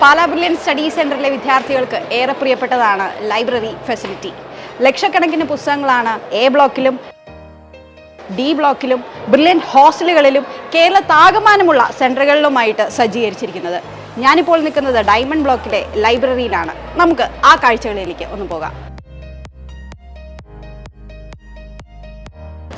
Pala brilliant study സെന്ററിലെ വിദ്യാർത്ഥികൾക്ക് ഏറെ പ്രിയപ്പെട്ടതാണ് ലൈബ്രറി ഫെസിലിറ്റി. ലക്ഷക്കണക്കിന് പുസ്തകങ്ങളാണ് എ ബ്ലോക്കിലും ഡി ബ്ലോക്കിലും ബ്രില്യൻ ഹോസ്റ്റലുകളിലും കേരളത്താകമാനമുള്ള സെന്ററുകളിലുമായിട്ട് സജ്ജീകരിച്ചിരിക്കുന്നത്. ഞാനിപ്പോൾ നിൽക്കുന്നത് ഡയമണ്ട് ബ്ലോക്കിലെ ലൈബ്രറിയിലാണ്. നമുക്ക് ആ കാഴ്ചകളിലേക്ക് ഒന്ന് പോകാം.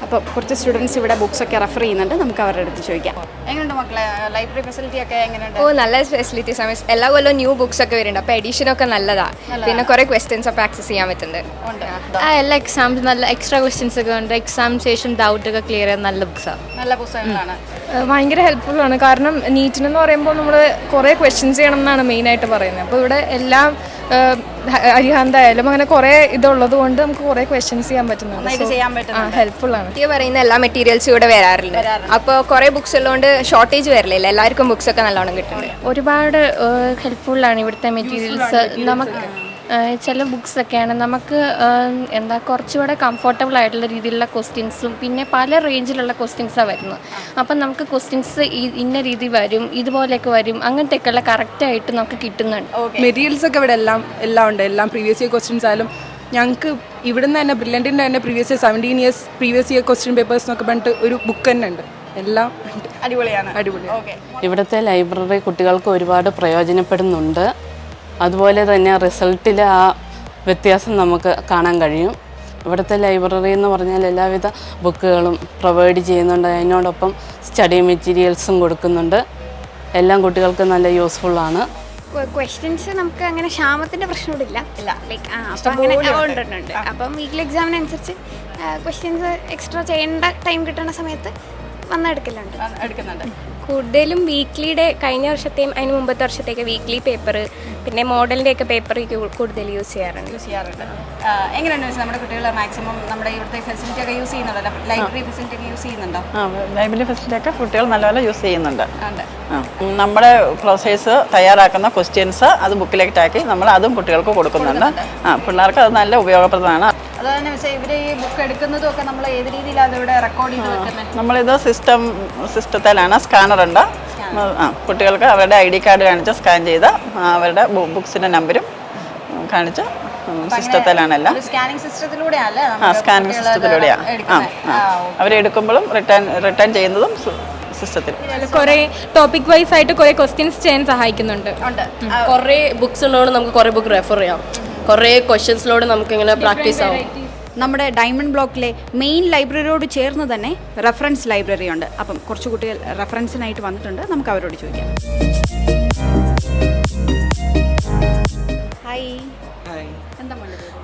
അപ്പോൾ കുറച്ച് സ്റ്റുഡൻസ് ഇവിടെ ബുക്സ് ഒക്കെ റെഫർ ചെയ്യുന്നുണ്ട്. നമുക്ക് അവരുടെ അടുത്ത് ചോദിക്കാം. എങ്ങനെയുണ്ട് മക്കളെ ലൈബ്രറി ഫെസിലിറ്റി ഒക്കെ എങ്ങനെയുണ്ട്? നല്ല ഫെസിലിറ്റീസ് ആണ്. എല്ലാ കൊല്ലവും ന്യൂ ബുക്സ് ഒക്കെ വരുന്നുണ്ട്. അപ്പോൾ എഡിഷനൊക്കെ നല്ലതാണ്. പിന്നെ കുറേ ക്വസ്റ്റ്യൻസ് ഒക്കെ ആക്സസ് ചെയ്യാൻ പറ്റുന്നുണ്ട്. എല്ലാ എക്സാംസ് നല്ല എക്സ്ട്രാ ക്വസ്റ്റ്യൻസ് ഒക്കെ ഉണ്ട്. എക്സാമിനേഷൻ ഡൗട്ട് ഒക്കെ ക്ലിയർ ചെയ്യാൻ നല്ല ബുക്സാണ്. നല്ല പുസ്തകങ്ങളാണ്. ഭയങ്കര ഹെൽപ്ഫുൾ ആണ്. കാരണം നീറ്റിനെന്ന് പറയുമ്പോൾ നമ്മൾ കുറേ ക്വസ്റ്റ്യൻസ് ചെയ്യണം എന്നാണ് മെയിനായിട്ട് പറയുന്നത്. അപ്പോൾ ഇവിടെ എല്ലാം അരിഹാന്തായാലും അങ്ങനെ കുറേ ഇതുള്ളത് കൊണ്ട് നമുക്ക് കുറേ ക്വസ്റ്റ്യൻസ് ചെയ്യാൻ പറ്റുന്നുണ്ട്. ഹെൽപ്ഫുൾ ആണ്. പറയുന്ന എല്ലാ മെറ്റീരിയൽസും ഇവിടെ വരാറുണ്ട്. അപ്പോൾ കുറേ ബുക്സ് ഉള്ളതുകൊണ്ട് ഷോർട്ടേജ് വരില്ല. എല്ലാവർക്കും ബുക്സ് ഒക്കെ നല്ലോണം കിട്ടുന്നുണ്ട്. ഒരുപാട് ഹെൽപ്ഫുള്ളാണ് ഇവിടുത്തെ മെറ്റീരിയൽസ്. നമുക്ക് ചില ബുക്സൊക്കെയാണ് നമുക്ക് കുറച്ചുകൂടെ കംഫർട്ടബിൾ ആയിട്ടുള്ള രീതിയിലുള്ള ക്വസ്റ്റ്യൻസും പിന്നെ പല റേഞ്ചിലുള്ള ക്വസ്റ്റ്യൻസാണ് വരുന്നത്. അപ്പം നമുക്ക് ക്വസ്റ്റ്യൻസ് ഇന്ന രീതി വരും, ഇതുപോലെയൊക്കെ വരും, അങ്ങനത്തെയൊക്കെയുള്ള കറക്റ്റായിട്ട് നമുക്ക് കിട്ടുന്നുണ്ട്. മെറ്റീരിയൽസ് ഒക്കെ ഇവിടെ എല്ലാം ഉണ്ട്. എല്ലാം പ്രീവിയസ് ഇയർ ക്വസ്റ്റ്യൻസ് ആയാലും ഞങ്ങൾക്ക് ഇവിടുന്ന് തന്നെ ബ്രില്യൻറ്റിൻ്റെ തന്നെ previous year 17 years previous year question papers എന്നൊക്കെ പറഞ്ഞിട്ട് ഒരു ബുക്ക് തന്നെ ഉണ്ട്. എല്ലാം അടിപൊളിയാണ്. ഇവിടുത്തെ ലൈബ്രറി കുട്ടികൾക്ക് ഒരുപാട് പ്രയോജനപ്പെടുന്നുണ്ട്. അതുപോലെ തന്നെ റിസൾട്ടിൽ ആ വ്യത്യാസം നമുക്ക് കാണാൻ കഴിയും. ഇവിടുത്തെ ലൈബ്രറി എന്ന് പറഞ്ഞാൽ എല്ലാവിധ ബുക്കുകളും പ്രൊവൈഡ് ചെയ്യുന്നുണ്ട്. അതിനോടൊപ്പം സ്റ്റഡി മെറ്റീരിയൽസും കൊടുക്കുന്നുണ്ട്. എല്ലാം കുട്ടികൾക്ക് നല്ല യൂസ്ഫുള്ളാണ്. ക്വസ്റ്റ്യൻസ് നമുക്ക് അങ്ങനെ ക്ഷാമത്തിൻ്റെ പ്രശ്നമില്ല. ലൈക്ക് അപ്പം അങ്ങനെ ഉണ്ട്. അപ്പം വീക്കിലി എക്സാമിനനുസരിച്ച് ക്വസ്റ്റ്യൻസ് എക്സ്ട്രാ ചെയ്യേണ്ട ടൈം കിട്ടുന്ന സമയത്ത് എടുക്കുന്നുണ്ട്. കൂടുതലും വീക്ക്ലിയുടെ കഴിഞ്ഞ വർഷത്തെയും അതിന് മുമ്പത്തെ വർഷത്തേക്ക് വീക്ക്ലി പേപ്പർ പിന്നെ മോഡലിൻ്റെ ഒക്കെ പേപ്പർ കൂടുതൽ യൂസ് ചെയ്യാറുണ്ട്. എങ്ങനെയാണ് നമ്മുടെ കുട്ടികൾ മാക്സിമം നമ്മുടെ ഇവിടുത്തെ ഫെസിലിറ്റി ഒക്കെ യൂസ് ചെയ്യുന്നുണ്ടോ? ലൈബ്രറി ഫെസിലിറ്റി ഒക്കെ യൂസ് ചെയ്യുന്നുണ്ടോ? ലൈബ്രറി ഫെസിലിറ്റി ഒക്കെ കുട്ടികൾ നല്ലപോലെ യൂസ് ചെയ്യുന്നുണ്ട്. നമ്മുടെ പ്രൊസേഴ്സ് തയ്യാറാക്കുന്ന ക്വസ്റ്റ്യൻസ് അത് ബുക്കിലേക്കാക്കി നമ്മൾ അതും കുട്ടികൾക്ക് കൊടുക്കുന്നുണ്ട്. പിള്ളേർക്ക് അത് നല്ല ഉപയോഗപ്രദമാണ്. അതെന്ന് വെച്ചാൽ ഇവർ ഈ ബുക്ക് എടുക്കുന്നതും ഒക്കെ നമ്മൾ ഏത് രീതിയിലാണ് ഇവിടെ റെക്കോർഡ് ചെയ്ത് വെക്കുന്നത്? നമ്മളിത് സിസ്റ്റത്തിലാണ്. സ്കാനറുണ്ട്. കുട്ടികൾക്ക് അവരുടെ ID കാർഡ് കാണിച്ച് സ്കാൻ ചെയ്ത് അവരുടെ ബുക്സിൻ്റെ നമ്പരും കാണിച്ച് സിസ്റ്റത്തിലാണെല്ലാം. സ്കാനിങ് സിസ്റ്റത്തിലൂടെയല്ലേ? സ്കാനിങ് സിസ്റ്റത്തിലൂടെയാണ്. അവരെടുക്കുമ്പോഴും റിട്ടേൺ ചെയ്യുന്നതും സിസ്റ്റത്തിൽ. കുറേ ടോപ്പിക് വൈസ് ആയിട്ട് കുറേ ക്വസ്റ്റ്യൻസ് ചെയ്യാൻ സഹായിക്കുന്നുണ്ട്. കുറേ ബുക്സ് ഉള്ളതുകൊണ്ട് നമുക്ക് കുറേ ബുക്ക് റെഫർ ചെയ്യാം. കുറേ ക്വസ്റ്റ്യൻസിലൂടെ നമുക്ക് ഇങ്ങനെ പ്രാക്ടീസ് ആവും. നമ്മുടെ ഡയമണ്ട് ബ്ലോക്കിലെ മെയിൻ ലൈബ്രറിയോട് ചേർന്ന് തന്നെ റെഫറൻസ് ലൈബ്രറി ഉണ്ട്. അപ്പം കുറച്ച് കുട്ടികൾ റെഫറൻസിനായിട്ട് വന്നിട്ടുണ്ട്. നമുക്ക് അവരോട് ചോദിക്കാം. ഹായ്, എന്താ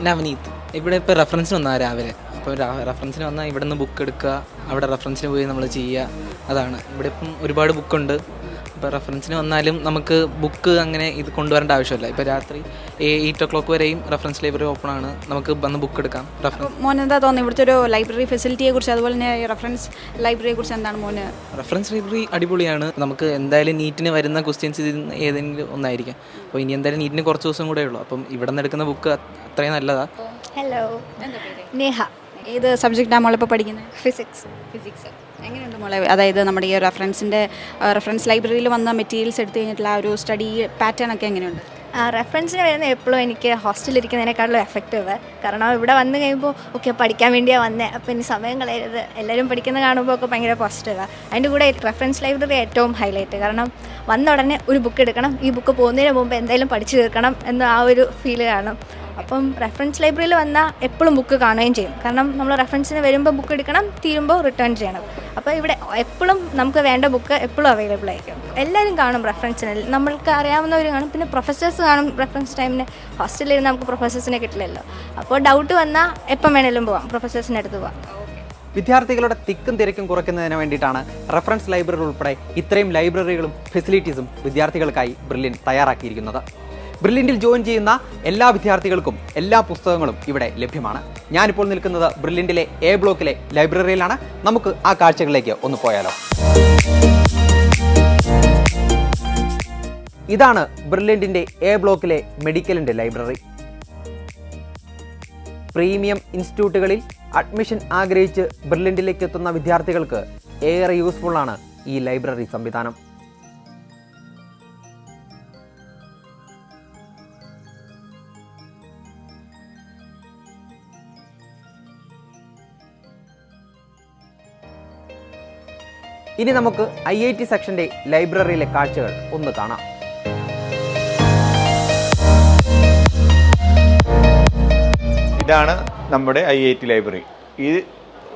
നവനീത്. ഇവിടെ ഇപ്പോൾ റെഫറൻസിന് വന്നാൽ രാവിലെ. അപ്പോൾ റെഫറൻസിന് വന്നാൽ ഇവിടെ നിന്ന് ബുക്ക് എടുക്കുക, അവിടെ റെഫറൻസിന് പോയി നമ്മൾ ചെയ്യുക. അതാണ് ഇവിടെ ഇപ്പം ഒരുപാട് ബുക്കുണ്ട്. ഇപ്പോൾ റെഫറൻസിന് വന്നാലും നമുക്ക് ബുക്ക് അങ്ങനെ ഇത് കൊണ്ടുവരേണ്ട ആവശ്യമില്ല. ഇപ്പോൾ രാത്രി 8 o'clock വരെയും റെഫറൻസ് ലൈബ്രറി ഓപ്പൺ ആണ്. നമുക്ക് വന്ന് ബുക്ക് എടുക്കാം. മോൻ എന്താ തോന്നുന്നു ഇവിടുത്തെ ഒരു ലൈബ്രറി ഫെസിലിറ്റിയെ കുറിച്ച്, അതുപോലെ തന്നെ റെഫറൻസ് ലൈബ്രറിയെ കുറിച്ച് എന്താണ് മോന്? റെഫറൻസ് ലൈബ്രറി അടിപൊളിയാണ്. നമുക്ക് എന്തായാലും നീറ്റിന് വരുന്ന ക്വസ്റ്റ്യൻസ് ഇതിൽ നിന്ന് ഏതെങ്കിലും ഒന്നായിരിക്കാം. അപ്പോൾ ഇനി എന്തായാലും നീറ്റിന് കുറച്ച് ദിവസം കൂടെ ഉള്ളൂ. അപ്പം ഇവിടെ നിന്ന് എടുക്കുന്ന ബുക്ക് അത്രയും നല്ലതാണ്. ഹലോ, നേഹ. ഏത് സബ്ജക്റ്റാണ് മോളിപ്പോൾ പഠിക്കുന്നത്? ഫിസിക്സ്. എങ്ങനെയുണ്ട് മോളെ? അതായത് നമ്മുടെ ഈ റെഫറൻസ് ലൈബ്രറിയിൽ വന്ന മെറ്റീരിയൽസ് എടുത്തു കഴിഞ്ഞിട്ടുള്ള ആ ഒരു സ്റ്റഡി പാറ്റേൺ ഒക്കെ എങ്ങനെയുണ്ട്? റെഫറൻസിന് വരുന്ന എപ്പോഴും എനിക്ക് ഹോസ്റ്റലിരിക്കുന്നതിനേക്കാളും എഫക്റ്റീവ്. കാരണം ഇവിടെ വന്നു കഴിയുമ്പോൾ പഠിക്കാൻ വേണ്ടിയാണ് വന്നത്. അപ്പോൾ ഇനി സമയം കളയരുത്. എല്ലാവരും പഠിക്കുന്നത് കാണുമ്പോൾ ഒക്കെ ഭയങ്കര പോസിറ്റീവാണ്. അതിൻ്റെ കൂടെ റെഫറൻസ് ലൈബ്രറി ഏറ്റവും ഹൈലൈറ്റ്. കാരണം വന്ന ഉടനെ ഒരു ബുക്ക് എടുക്കണം, ഈ ബുക്ക് പോകുന്നതിന് മുമ്പ് എന്തായാലും പഠിച്ചു തീർക്കണം എന്ന ആ ഒരു ഫീല് കാണും. അപ്പം റെഫറൻസ് ലൈബ്രറിയിൽ വന്നാൽ എപ്പോഴും ബുക്ക് കാണുകയും ചെയ്യും. കാരണം നമ്മൾ റെഫറൻസിന് വരുമ്പോൾ ബുക്ക് എടുക്കണം, തീരുമ്പോൾ റിട്ടേൺ ചെയ്യണം. അപ്പോൾ ഇവിടെ എപ്പോഴും നമുക്ക് വേണ്ട ബുക്ക് എപ്പോഴും അവൈലബിൾ ആയിരിക്കും. എല്ലാവരും കാണും റെഫറൻസിന്. നമ്മൾക്ക് അറിയാവുന്നവർ കാണും, പിന്നെ പ്രൊഫസേഴ്സ് കാണും. റെഫറൻസ് ടൈമിന് ഹോസ്റ്റലിൽ നമുക്ക് പ്രൊഫസേഴ്സിനെ കിട്ടില്ലല്ലോ. അപ്പോൾ ഡൗട്ട് വന്നാൽ എപ്പം വേണേലും പോവാം, പ്രൊഫസേഴ്സിൻ്റെ അടുത്ത് പോവാം. വിദ്യാർത്ഥികളുടെ തിക്കും തിരക്കും കുറയ്ക്കുന്നതിന് വേണ്ടിയിട്ടാണ് റെഫറൻസ് ലൈബ്രറി ഉൾപ്പെടെ ഇത്രയും ലൈബ്രറികളും ഫെസിലിറ്റീസും വിദ്യാർത്ഥികൾക്കായി ബ്രില്യൻ തയ്യാറാക്കിയിരിക്കുന്നത്. ബ്രില്യൻറ്റിൽ ജോയിൻ ചെയ്യുന്ന എല്ലാ വിദ്യാർത്ഥികൾക്കും എല്ലാ പുസ്തകങ്ങളും ഇവിടെ ലഭ്യമാണ്. ഞാനിപ്പോൾ നിൽക്കുന്നത് ബ്രില്യൻറ്റിലെ എ ബ്ലോക്കിലെ ലൈബ്രറിയിലാണ്. നമുക്ക് ആ കാഴ്ചകളിലേക്ക് ഒന്ന് പോയാലോ. ഇതാണ് ബ്രില്യൻറ്റിൻ്റെ എ ബ്ലോക്കിലെ മെഡിക്കലിൻ്റെ ലൈബ്രറി. പ്രീമിയം ഇൻസ്റ്റിറ്റ്യൂട്ടുകളിൽ അഡ്മിഷൻ ആഗ്രഹിച്ച് ബ്രില്യൻറ്റിലേക്ക് എത്തുന്ന വിദ്യാർത്ഥികൾക്ക് ഏറെ യൂസ്ഫുള്ളാണ് ഈ ലൈബ്രറി സംവിധാനം. ഇനി നമുക്ക് IIT സെക്ഷൻ്റെ ലൈബ്രറിയിലെ കാഴ്ചകൾ ഒന്ന് കാണാം. ഇതാണ് നമ്മുടെ IIT ലൈബ്രറി. ഈ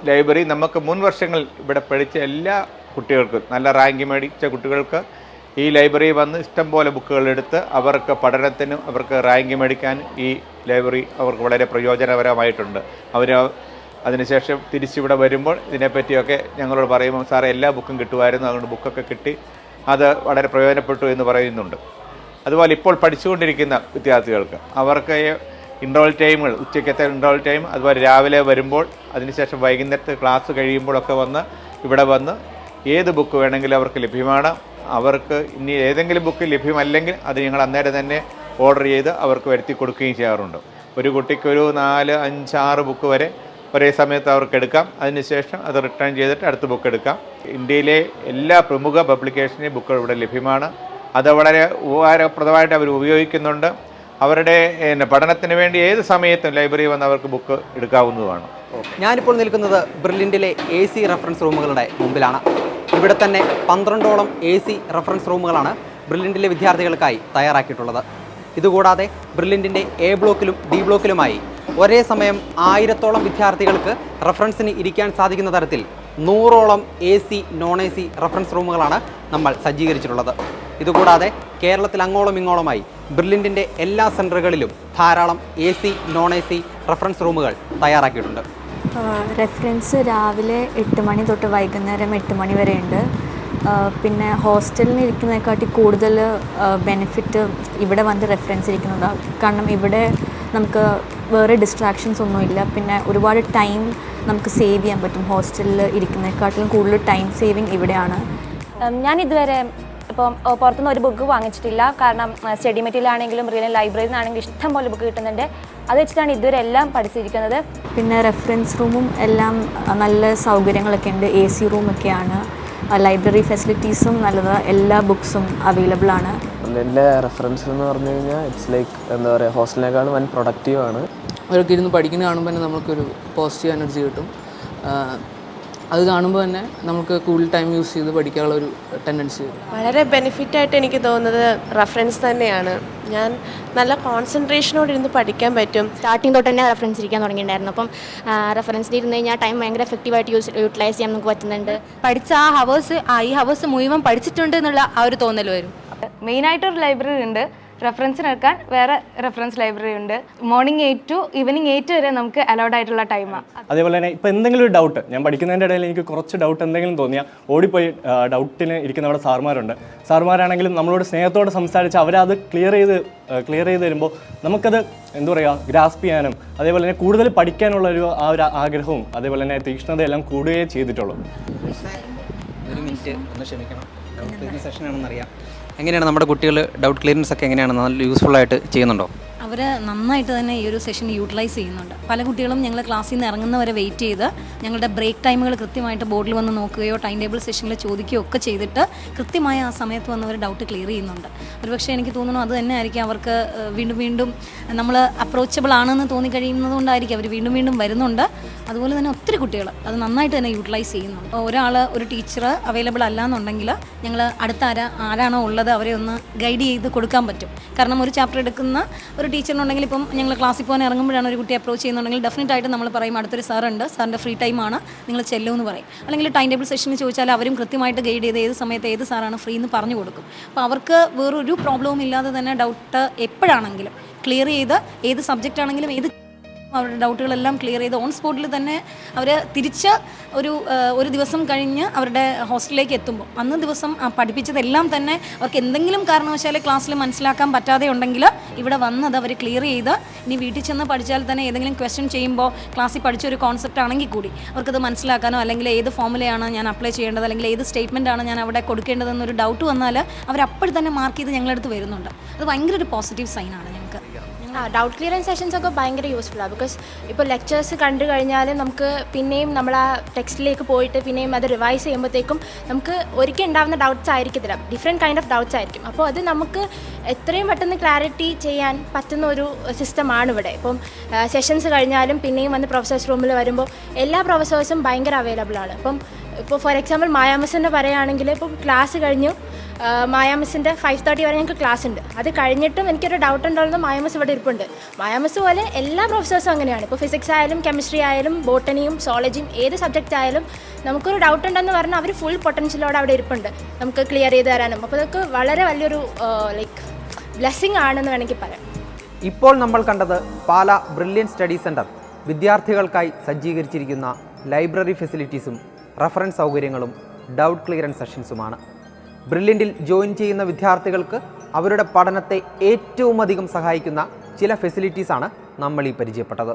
ലൈബ്രറി നമുക്ക് മുൻ വർഷങ്ങളിൽ ഇവിടെ പഠിച്ച എല്ലാ കുട്ടികൾക്കും, നല്ല റാങ്ക് മേടിച്ച കുട്ടികൾക്ക് ഈ ലൈബ്രറി വന്ന് ഇഷ്ടംപോലെ ബുക്കുകൾ എടുത്ത് അവർക്ക് പഠനത്തിനും അവർക്ക് റാങ്ക് മേടിക്കാൻ ഈ ലൈബ്രറി അവർക്ക് വളരെ പ്രയോജനകരമായിട്ടുണ്ട്. അവർ അതിനുശേഷം തിരിച്ചിവിടെ വരുമ്പോൾ ഇതിനെപ്പറ്റിയൊക്കെ ഞങ്ങളോട് പറയുമ്പോൾ സാറേ എല്ലാ ബുക്കും കിട്ടുമായിരുന്നു, അതുകൊണ്ട് ബുക്കൊക്കെ കിട്ടി, അത് വളരെ പ്രയോജനപ്പെട്ടു എന്ന് പറയുന്നുണ്ട്. അതുപോലെ ഇപ്പോൾ പഠിച്ചുകൊണ്ടിരിക്കുന്ന വിദ്യാർത്ഥികൾക്ക് അവർക്ക് ഇൻട്രോൾ ടൈമുകൾ, ഉച്ചയ്ക്കത്തെ ഇൻട്രോൾ ടൈം, അതുപോലെ രാവിലെ വരുമ്പോൾ അതിനുശേഷം വൈകുന്നേരത്തെ ക്ലാസ് കഴിയുമ്പോഴൊക്കെ വന്ന് ഇവിടെ വന്ന് ഏത് ബുക്ക് വേണമെങ്കിലും അവർക്ക് ലഭ്യമാണ്. അവർക്ക് ഇനി ഏതെങ്കിലും ബുക്ക് ലഭ്യമല്ലെങ്കിൽ അത് ഞങ്ങൾ അന്നേരം തന്നെ ഓർഡർ ചെയ്ത് അവർക്ക് വരുത്തി കൊടുക്കുകയും ചെയ്യാറുണ്ട്. ഒരു കുട്ടിക്ക് ഒരു 4, 5, 6 ബുക്ക് വരെ ഒരേ സമയത്ത് അവർക്ക് എടുക്കാം. അതിനുശേഷം അത് റിട്ടേൺ ചെയ്തിട്ട് അടുത്ത ബുക്ക് എടുക്കാം. ഇന്ത്യയിലെ എല്ലാ പ്രമുഖ പബ്ലിക്കേഷൻ്റെയും ബുക്കുകൾ ഇവിടെ ലഭ്യമാണ്. അത് വളരെ ഉപകാരപ്രദമായിട്ട് അവർ ഉപയോഗിക്കുന്നുണ്ട്. അവരുടെ പഠനത്തിന് വേണ്ടി ഏത് സമയത്തും ലൈബ്രറി വന്ന് അവർക്ക് ബുക്ക് എടുക്കാവുന്നതുമാണ്. ഞാനിപ്പോൾ നിൽക്കുന്നത് ബ്രില്യൻറ്റിലെ AC റെഫറൻസ് റൂമുകളുടെ മുമ്പിലാണ്. ഇവിടെ തന്നെ 12ഓളം AC റെഫറൻസ് റൂമുകളാണ് ബ്രില്യൻറ്റിലെ വിദ്യാർത്ഥികൾക്കായി തയ്യാറാക്കിയിട്ടുള്ളത്. ഇതുകൂടാതെ ബ്രില്യൻറ്റിൻ്റെ A ബ്ലോക്കിലും D ബ്ലോക്കിലുമായി ഒരേ സമയം 1000ഓളം വിദ്യാർത്ഥികൾക്ക് റെഫറൻസിന് ഇരിക്കാൻ സാധിക്കുന്ന തരത്തിൽ 100ഓളം AC, non-AC റെഫറൻസ് റൂമുകളാണ് നമ്മൾ സജ്ജീകരിച്ചിട്ടുള്ളത്. ഇതുകൂടാതെ കേരളത്തിൽ അങ്ങോളം ഇങ്ങോളമായി ബ്രില്യൻറ്റിൻ്റെ എല്ലാ സെൻറ്ററുകളിലും ധാരാളം AC, non-AC റെഫറൻസ് റൂമുകൾ തയ്യാറാക്കിയിട്ടുണ്ട്. റെഫറൻസ് രാവിലെ 8 മണി തൊട്ട് വൈകുന്നേരം 8 മണി വരെ ഉണ്ട്. പിന്നെ ഹോസ്റ്റലിൽ ഇരിക്കുന്നതിനെക്കാട്ടി കൂടുതൽ ബെനിഫിറ്റ് ഇവിടെ വന്ന് റെഫറൻസ് ഇരിക്കുന്നതാണ്. കാരണം ഇവിടെ നമുക്ക് വേറെ ഡിസ്ട്രാക്ഷൻസ് ഒന്നുമില്ല. പിന്നെ ഒരുപാട് ടൈം നമുക്ക് സേവ് ചെയ്യാൻ പറ്റും. ഹോസ്റ്റലിൽ ഇരിക്കുന്നതിനെക്കാട്ടിലും കൂടുതൽ ടൈം സേവിങ് ഇവിടെയാണ്. ഞാൻ ഇതുവരെ ഇപ്പം പുറത്തുനിന്ന് ഒരു ബുക്ക് വാങ്ങിച്ചിട്ടില്ല. കാരണം സ്റ്റഡി മെറ്റീരിയൽ ആണെങ്കിലും റിയൽ ലൈബ്രറിയിൽ നിന്നാണെങ്കിലും ഇഷ്ടം പോലെ ബുക്ക് കിട്ടുന്നുണ്ട്. അത് വെച്ചിട്ടാണ് ഇതുവരെ എല്ലാം പഠിച്ചിരിക്കുന്നത്. പിന്നെ റെഫറൻസ് റൂമും എല്ലാം നല്ല സൗകര്യങ്ങളൊക്കെ ഉണ്ട്. AC റൂമൊക്കെയാണ്. ലൈബ്രറി ഫെസിലിറ്റീസും നല്ലത്. എല്ലാ ബുക്സും അവൈലബിൾ ആണ്. എൻ്റെ റെഫറൻസ് എന്ന് പറഞ്ഞു കഴിഞ്ഞാൽ ഇറ്റ്സ് ലൈക്ക് എന്താ പറയുക, ഹോസ്റ്റലിനേക്കാളും വൻ പ്രൊഡക്റ്റീവാണ്. അവരൊക്കെ ഇരുന്ന് പഠിക്കുന്നത് കാണുമ്പോൾ തന്നെ നമുക്കൊരു പോസിറ്റീവ് എനർജി കിട്ടും. അത് കാണുമ്പോൾ തന്നെ നമുക്ക് കൂടുതൽ ടൈം യൂസ് ചെയ്ത് പഠിക്കാനുള്ള ഒരു ടെൻഡൻസി വരും. വളരെ ബെനിഫിറ്റായിട്ട് എനിക്ക് തോന്നുന്നത് റെഫറൻസ് തന്നെയാണ്. ഞാൻ നല്ല കോൺസെൻട്രേഷനോട് ഇരുന്ന് പഠിക്കാൻ പറ്റും. സ്റ്റാർട്ടിങ് തൊട്ട് തന്നെ റെഫറൻസ് ഇരിക്കാൻ തുടങ്ങിയിട്ടുണ്ടായിരുന്നു. അപ്പം റെഫറൻസിൽ ഇരുന്ന് കഴിഞ്ഞാൽ ടൈം ഭയങ്കര എഫക്റ്റീവായിട്ട് യൂട്ടിലൈസ് ചെയ്യാൻ നമുക്ക് പറ്റുന്നുണ്ട്. പഠിച്ച ഈ ഹവേഴ്സ് മുഴുവൻ പഠിച്ചിട്ടുണ്ട് എന്നുള്ള ആ ഒരു തോന്നൽ വരും. മെയിനായിട്ടൊരു ലൈബ്രറി ഉണ്ട്. റെഫറൻസിന് എടുക്കാൻ വേറെ റെഫറൻസ് ലൈബ്രറി ഉണ്ട്. മോർണിംഗ് 8 to ഈവനിങ് 8 വരെ നമുക്ക് അലൗഡ് ആയിട്ടുള്ള ടൈമാണ്. അതേപോലെ തന്നെ ഇപ്പോൾ എന്തെങ്കിലും ഒരു ഡൗട്ട്, ഞാൻ പഠിക്കുന്നതിൻ്റെ ഇടയിൽ എനിക്ക് കുറച്ച് ഡൗട്ട് എന്തെങ്കിലും തോന്നിയാൽ ഓടിപ്പോയി ഡൗട്ടിന് ഇരിക്കുന്ന അവിടെ സാർമാരുണ്ട്. സാർമാരാണെങ്കിലും നമ്മളോട് സ്നേഹത്തോടെ സംസാരിച്ച് അവരത് ക്ലിയർ ചെയ്ത് തരുമ്പോൾ നമുക്കത് എന്താ പറയുക, ഗ്രാസ്പ് ചെയ്യാനും അതേപോലെ തന്നെ കൂടുതൽ പഠിക്കാനുള്ളൊരു ആ ഒരു ആഗ്രഹവും അതേപോലെ തന്നെ തീക്ഷ്ണതയെല്ലാം കൂടുകയേ ചെയ്തിട്ടുള്ളൂ. ഒരു മിനിറ്റ് ഒന്ന് ക്ഷമിക്കണം, ഡൗട്ട് ക്ലിയറിംഗ് സെഷനാണെന്നറിയാം. എങ്ങനെയാണ് നമ്മുടെ കുട്ടികൾ ഡൗട്ട് ക്ലിയറൻസ് ഒക്കെ എങ്ങനെയാണ് നല്ല യൂസ്ഫുള്ളായിട്ട് ചെയ്യുന്നുണ്ടോ? അവർ നന്നായിട്ട് തന്നെ ഈ ഒരു സെഷൻ യൂട്ടിലൈസ് ചെയ്യുന്നുണ്ട്. പല കുട്ടികളും ഞങ്ങൾ ക്ലാസ്സിൽ നിന്ന് ഇറങ്ങുന്നവരെ വെയിറ്റ് ചെയ്ത് ഞങ്ങളുടെ ബ്രേക്ക് ടൈമുകൾ കൃത്യമായിട്ട് ബോർഡിൽ വന്ന് നോക്കുകയോ ടൈം ടേബിൾ സെഷനിൽ ചോദിക്കുകയോ ഒക്കെ ചെയ്തിട്ട് കൃത്യമായ ആ സമയത്ത് വന്നവർ ഡൗട്ട് ക്ലിയർ ചെയ്യുന്നുണ്ട്. ഒരുപക്ഷെ എനിക്ക് തോന്നുന്നു അത് തന്നെ ആയിരിക്കും അവർക്ക് വീണ്ടും നമ്മൾ അപ്രോച്ചബിൾ ആണെന്ന് തോന്നിക്കഴിയുന്നത് കൊണ്ടായിരിക്കും അവർ വീണ്ടും വരുന്നുണ്ട്. അതുപോലെ തന്നെ ഒത്തിരി കുട്ടികൾ അത് നന്നായിട്ട് തന്നെ യൂട്ടിലൈസ് ചെയ്യുന്നുണ്ട്. ഒരു ടീച്ചർ അവൈലബിൾ അല്ല എന്നുണ്ടെങ്കിൽ ഞങ്ങൾ അടുത്ത ആരാണോ ഉള്ളത് അവരെ ഒന്ന് ഗൈഡ് ചെയ്ത് കൊടുക്കാൻ പറ്റും. കാരണം ഒരു ചാപ്റ്റർ എടുക്കുന്ന ഒരു ടീച്ചറിനുണ്ടെങ്കിൽ ഇപ്പം ഞങ്ങൾ ക്ലാസ്സിൽ പോകാൻ ഇറങ്ങുമ്പോഴാണ് ഒരു കുട്ടി അപ്രോച്ച് ചെയ്യുന്നുണ്ടെങ്കിൽ ഡെഫിനറ്റായിട്ട് നമ്മൾ പറയും അടുത്തൊരു സാറുണ്ട്, സാറിൻ്റെ ഫ്രീ ടൈമാണ്, നിങ്ങൾ ചെല്ലുമെന്ന് പറയും. അല്ലെങ്കിൽ ടൈം ടേബിൾ സെഷനിൽ ചോദിച്ചാൽ അവരും കൃത്യമായിട്ട് ഗൈഡ് ചെയ്ത് ഏത് സമയത്ത് ഏത് സാറാണ് ഫ്രീ എന്ന് പറഞ്ഞു കൊടുക്കും. അപ്പോൾ അവർക്ക് വേറൊരു പ്രോബ്ലവും ഇല്ലാതെ തന്നെ ഡൗട്ട് എപ്പോഴാണെങ്കിലും ക്ലിയർ ചെയ്ത് ഏത് സബ്ജക്റ്റ് ആണെങ്കിലും അവരുടെ ഡൗട്ടുകളെല്ലാം ക്ലിയർ ചെയ്ത് ഓൺ സ്പോട്ടിൽ തന്നെ അവർ തിരിച്ച് ഒരു ദിവസം കഴിഞ്ഞ് അവരുടെ ഹോസ്റ്റലിലേക്ക് എത്തുമ്പോൾ അന്ന് ദിവസം പഠിപ്പിച്ചതെല്ലാം തന്നെ അവർക്ക് എന്തെങ്കിലും കാരണവശാൽ ക്ലാസ്സിൽ മനസ്സിലാക്കാൻ പറ്റാതെ ഉണ്ടെങ്കിൽ ഇവിടെ വന്നത് അവർ ക്ലിയർ ചെയ്ത് ഇനി വീട്ടിൽ ചെന്ന് പഠിച്ചാൽ തന്നെ ഏതെങ്കിലും ക്വസ്റ്റ്യൻ ചെയ്യുമ്പോൾ ക്ലാസ്സിൽ പഠിച്ച ഒരു കോൺസെപ്റ്റ് ആണെങ്കിൽ കൂടി അവർക്കത് മനസ്സിലാക്കാനോ അല്ലെങ്കിൽ ഏത് ഫോമുലയാണ് ഞാൻ അപ്ലൈ ചെയ്യേണ്ടത് അല്ലെങ്കിൽ ഏത് സ്റ്റേറ്റ്മെൻറ്റാണ് ഞാൻ അവിടെ കൊടുക്കേണ്ടതെന്നൊരു ഡൗട്ട് വന്നാൽ അവരപ്പോൾ തന്നെ മാർക്ക് ചെയ്ത് ഞങ്ങളടുത്ത് വരുന്നുണ്ട്. അത് ഭയങ്കര ഒരു പോസിറ്റീവ് സൈനാണ് ഞങ്ങൾക്ക്. ഡൗട്ട് ക്ലിയറൻസ് സെഷൻസ് ഒക്കെ ഭയങ്കര യൂസ്ഫുള്ളാണ്. ബിക്കോസ് ഇപ്പോൾ ലെക്ചേഴ്സ് കണ്ടു കഴിഞ്ഞാൽ നമുക്ക് പിന്നെയും നമ്മൾ ആ ടെക്സ്റ്റിലേക്ക് പോയിട്ട് പിന്നെയും അത് റിവൈസ് ചെയ്യുമ്പോഴത്തേക്കും നമുക്ക് ഒരിക്കൽ ഉണ്ടാകുന്ന ഡൗട്ട്സ് ആയിരിക്കത്തില്ല, ഡിഫറെൻറ്റ് കൈൻഡ് ഓഫ് ഡൗട്ട്സ് ആയിരിക്കും. അപ്പോൾ അത് നമുക്ക് എത്രയും പെട്ടെന്ന് ക്ലാരിറ്റി ചെയ്യാൻ പറ്റുന്ന ഒരു സിസ്റ്റമാണ് ഇവിടെ. ഇപ്പം സെഷൻസ് കഴിഞ്ഞാലും പിന്നെയും വന്ന് പ്രൊഫസേഴ്സ് റൂമിൽ വരുമ്പോൾ എല്ലാ പ്രൊഫസേഴ്സും ഭയങ്കര അവൈലബിൾ ആണ്. അപ്പം ഇപ്പോൾ ഫോർ എക്സാമ്പിൾ മായാമിസിൻ്റെ പറയുകയാണെങ്കിൽ ഇപ്പോൾ ക്ലാസ് കഴിഞ്ഞു, മായാമിസിൻ്റെ 5:30 വരെ ഞങ്ങൾക്ക് ക്ലാസ് ഉണ്ട്. അത് കഴിഞ്ഞിട്ടും എനിക്കൊരു ഡൗട്ട് ഉണ്ടാകുന്നത് മായാമിസ് ഇവിടെ ഇരിപ്പുണ്ട്. മായാമിസ് പോലെ എല്ലാ പ്രൊഫസേഴ്സും അങ്ങനെയാണ്. ഇപ്പോൾ ഫിസിക്സ് ആയാലും കെമിസ്ട്രി ആയാലും ബോട്ടണിയും സോളജിയും ഏത് സബ്ജക്റ്റ് ആയാലും നമുക്കൊരു ഡൗട്ട് ഉണ്ടെന്ന് പറഞ്ഞാൽ അവർ ഫുൾ പൊട്ടൻഷ്യലോടെ അവിടെ ഇരിപ്പുണ്ട് നമുക്ക് ക്ലിയർ ചെയ്ത് തരാനും. അപ്പോൾ അതൊക്കെ വളരെ വലിയൊരു ലൈക്ക് ബ്ലെസ്സിങ് ആണെന്ന് വേണമെങ്കിൽ പറയാം. ഇപ്പോൾ നമ്മൾ കണ്ടത് പാല ബ്രില്യൻ സ്റ്റഡി സെൻറ്റർ വിദ്യാർത്ഥികൾക്കായി സജ്ജീകരിച്ചിരിക്കുന്ന ലൈബ്രറി ഫെസിലിറ്റീസും റഫറൻസ് സൗകര്യങ്ങളും ഡൗട്ട് ക്ലിയറൻസ് സെഷൻസുമാണ്. ബ്രില്യൻറ്റിൽ ജോയിൻ ചെയ്യുന്ന വിദ്യാർത്ഥികൾക്ക് അവരുടെ പഠനത്തെ ഏറ്റവും അധികം സഹായിക്കുന്ന ചില ഫെസിലിറ്റീസാണ് നമ്മൾ ഈ പരിചയപ്പെട്ടത്.